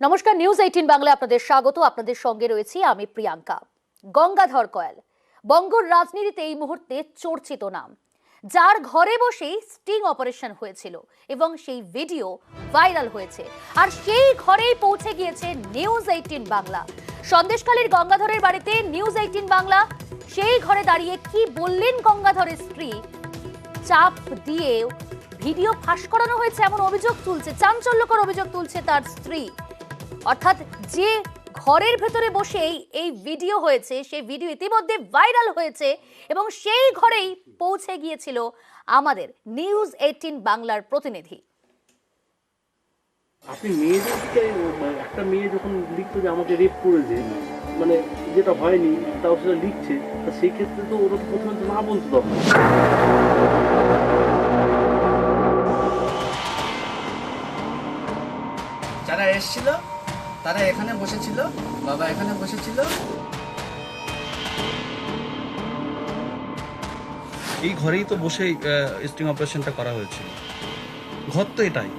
নমস্কার, নিউজ 18 বাংলায় আপনাদের স্বাগত। আপনাদের সঙ্গে রয়েছি আমি প্রিয়াঙ্কা। গঙ্গাধর কয়াল বঙ্গর রাজনীতিতে এই মুহূর্তে চর্চিত নাম, যার ঘরে বসেই স্টিং অপারেশন হয়েছিল এবং সেই ভিডিও ভাইরাল হয়েছে। আর সেই ঘরেই পৌঁছে গিয়েছে নিউজ 18 বাংলা। সন্দেশখালীর গঙ্গাধরের বাড়িতে নিউজ 18 বাংলা সেই ঘরে দাঁড়িয়ে কি বললেন গঙ্গাধরের স্ত্রী, চাপ দিয়ে ভিডিও ফাঁস করানো হয়েছে এমন অভিযোগ তুলছে, চাঞ্চল্যকর অভিযোগ তুলছে তার স্ত্রী। অর্থাৎ যে ঘরের ভেতরে বসেই এই ভিডিও হয়েছে, সেই ভিডিও ইতিমধ্যে ভাইরাল হয়েছে এবং সেই ঘরেই পৌঁছে গিয়েছিল আমাদের নিউজ 18 বাংলার প্রতিনিধি। আপনি মেয়েদেরকে, একটা মেয়ে যখন লিখতো যে আমাকে রেপ করেছে, মানে যেটা হয়নি তাও সেটা লিখছে, তা সেই ক্ষেত্রে তো ওরা প্রথমে তো না বলতো তখন। যারা এসেছিল তারা এখানে বসেছিল, বাবা এখানে বসেছিল। এই ঘরেই তো বসেই স্টিং অপারেশনটা করা হয়েছিল। ঘর তো এটাই,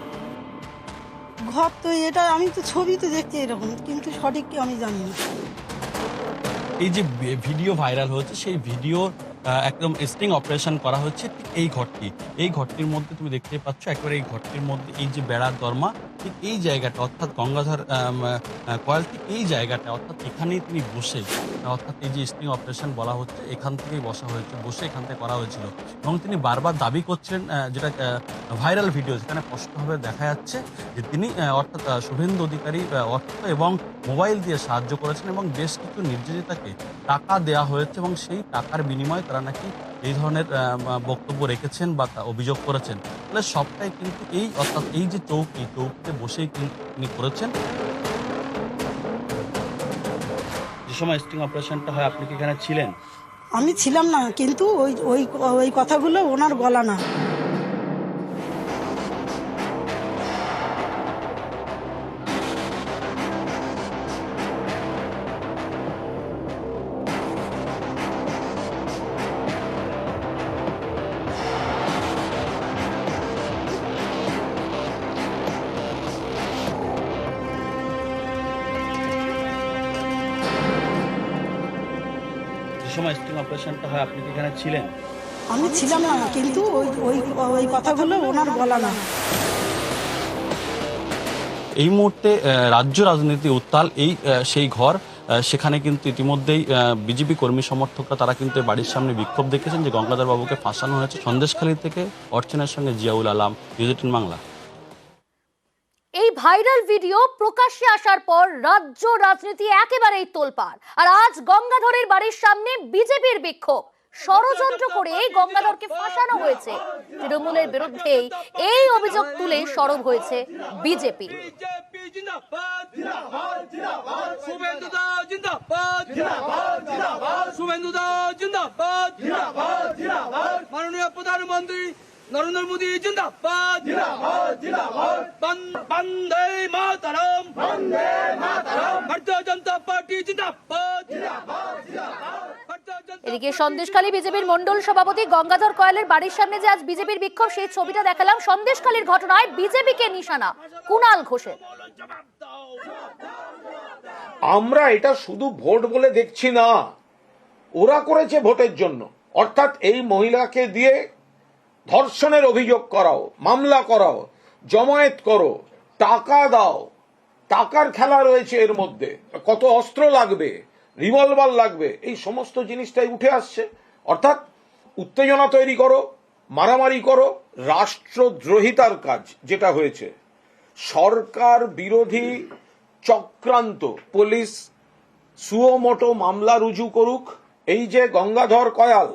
ঘর তো এটা, আমি তো ছবি তো দেখছি এরকম, কিন্তু সঠিক কি আমি জানি না। এই যে ভিডিও ভাইরাল হয়েছে সেই ভিডিও একদম স্টিং অপারেশন করা হচ্ছে ঠিক এই ঘরটির মধ্যে তুমি দেখতে পাচ্ছ, একেবারে এই ঘরটির মধ্যে এই যে বেড়ার দরমা, ঠিক এই জায়গাটা, অর্থাৎ গঙ্গাধর কয়াল ঠিক এই জায়গাটা, অর্থাৎ এখানেই তিনি বসে, অর্থাৎ এই যে স্টিং অপারেশন বলা হচ্ছে এখান থেকেই বসে এখান থেকে করা হয়েছিল। এবং তিনি বারবার দাবি করছেন, যেটা ভাইরাল ভিডিও, যেখানে স্পষ্টভাবে দেখা যাচ্ছে যে তিনি অর্থাৎ শুভেন্দু অধিকারী অর্থ এবং মোবাইল দিয়ে সাহায্য করেছেন এবং বেশ কিছু নির্যাতিতাকে টাকা দেওয়া হয়েছে এবং সেই টাকার বিনিময়ে তারা নাকি এই ধরনের বক্তব্য রেখেছেন বা অভিযোগ করেছেন। তাহলে সবটাই কিন্তু এই, অর্থাৎ এই যে চৌকিতে বসেই তিনি করেছেন। যে সময় স্টিং অপারেশনটা হয় আপনি কি এখানে ছিলেন? আমি ছিলাম না, কিন্তু ওই ওই ওই কথাগুলো ওনার গলা না। সময় স্টিং অপারেশনটা হয় আপনি কি এখানে ছিলেন? আমি ছিলাম না, কিন্তু ওই ওই ওই কথাগুলো ওনার গলা না। এই মুহূর্তে রাজ্য রাজনীতি উত্তাল, এই সেই ঘর, সেখানে কিন্তু ইতিমধ্যেই বিজেপি কর্মী সমর্থকরা তারা কিন্তু বাড়ির সামনে বিক্ষোভ দেখেছেন যে গঙ্গাধর বাবুকে ফাঁসানো হয়েছে। সন্দেশখালী থেকে অর্চনার সঙ্গে জিয়াউল আলম, নিউজ 18 বাংলা। এই ভাইরাল ভিডিও প্রকাশ্যে আসার পর রাজ্য রাজনীতি একেবারেই তোলপাড়। আর আজ গঙ্গাধরের বাড়ির সামনে বিজেপির বিক্ষোভ, ষড়যন্ত্র করে গঙ্গাধরকে ফাঁসানো হয়েছে। তৃণমূলের বিরুদ্ধেই এই অভিযোগ তুলে সরব হয়েছে বিজেপি। মাননীয় প্রধানমন্ত্রী নরেন্দ্র মোদী জিন্দাবাদ, জিন্দাবাদ, জিন্দাবাদ, বন্দে মাতরম, বন্দে মাতরম, ভারতীয় জনতা পার্টি জিন্দাবাদ, জিন্দাবাদ, জিন্দাবাদ। এদিকে সন্দেশখালী বিজেপির মন্ডল সভাপতি গঙ্গাধর কয়ালের বাড়ির সামনে যে আজ বিজেপির বিক্ষোভ, সেই ছবিটা দেখালাম। সন্দেশখালীর ঘটনায় বিজেপিকে নিশানা কুণাল ঘোষের। আমরা এটা শুধু ভোট বলে দেখছি না, ওরা করেছে ভোটের জন্য। অর্থাৎ এই মহিলাকে দিয়ে ধর্ষণের অভিযোগ করাও, মামলা করাও, জমায়েত করো, টাকা দাও, টাকার খেলা রয়েছে এর মধ্যে। কত অস্ত্র লাগবে, রিভলভার লাগবে, এই সমস্ত জিনিসটাই উঠে আসছে। অর্থাৎ উত্তেজনা তৈরি করো, মারামারি করো, রাষ্ট্রদ্রোহিতার কাজ যেটা হয়েছে। সরকার বিরোধী চক্রান্ত, পুলিশ সুমোটো মামলা রুজু করুক। এই যে গঙ্গাধর কয়াল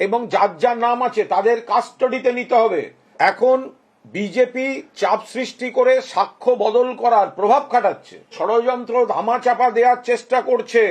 এবং যার যার নাম আছে তাদের কাস্টডিতে নিতে হবে। এখন বিজেপি চাপ সৃষ্টি করে সাক্ষ্য বদল করার প্রভাব খাটাচ্ছে, ষড়যন্ত্র ধামাচাপা দেওয়ার চেষ্টা করছে।